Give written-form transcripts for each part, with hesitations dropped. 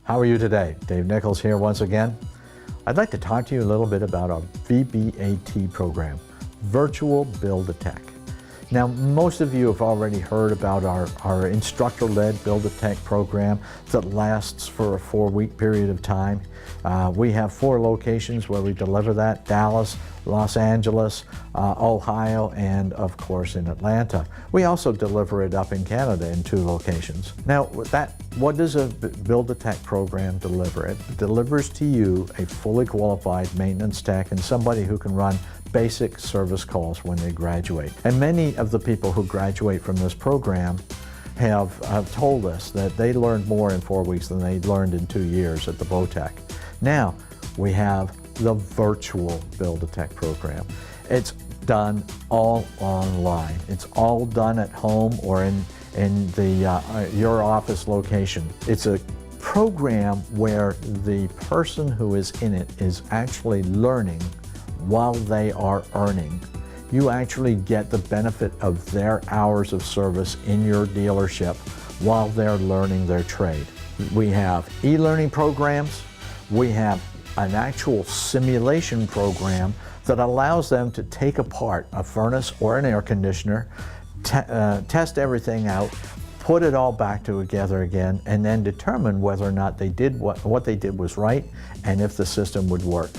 How are you today? Dave Nichols here once again. I'd like to talk to you a little bit about our VBAT program, VirtualBuildATech. Now, most of you have already heard about our instructor-led BuildATech program that lasts for a 4-week period of time. We have 4 locations where we deliver that: Dallas, Los Angeles, Ohio, and of course in Atlanta. We also deliver it up in Canada in 2 locations. Now, what does a BuildATech program deliver? It delivers to you a fully qualified maintenance tech and somebody who can run basic service calls when they graduate. And many of the people who graduate from this program have told us that they learned more in 4 weeks than they learned in 2 years at the BuildATech. Now, we have the virtual BuildATech program. It's done all online. It's all done at home or in your office location. It's a program where the person who is in it is actually learning while they are earning. You actually get the benefit of their hours of service in your dealership while they're learning their trade. We have e-learning programs. We have an actual simulation program that allows them to take apart a furnace or an air conditioner, test everything out, put it all back together again, and then determine whether or not they did what they did was right and if the system would work.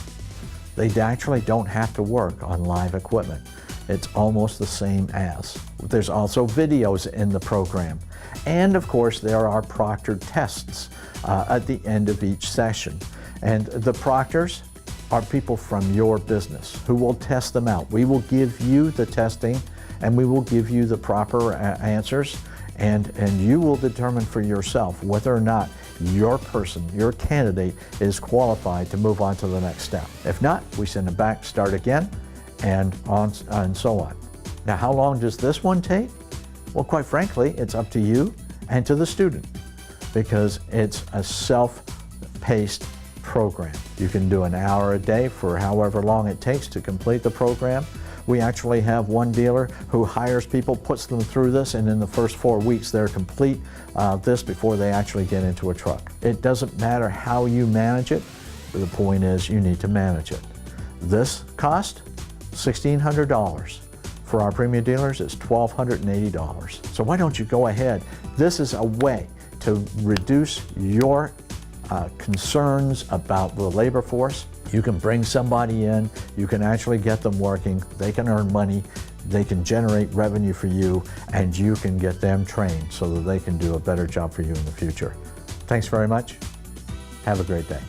They actually don't have to work on live equipment. It's almost the same as. There's also videos in the program. And of course, there are proctored tests at the end of each session. And the proctors are people from your business who will test them out. We will give you the testing and we will give you the proper answers, and you will determine for yourself whether or not your person, your candidate, is qualified to move on to the next step. If not, we send them back, start again, and so on. Now, how long does this one take? Well, quite frankly, it's up to you and to the student, because it's a self-paced program. You can do an hour a day for however long it takes to complete the program. We actually have one dealer who hires people, puts them through this, and in the first 4 weeks they're complete this before they actually get into a truck. It doesn't matter how you manage it, but the point is you need to manage it. This cost $1,600. For our premium dealers, it's $1,280. So why don't you go ahead? This is a way to reduce your concerns about the labor force. You can bring somebody in, you can actually get them working, they can earn money, they can generate revenue for you, and you can get them trained so that they can do a better job for you in the future. Thanks very much. Have a great day.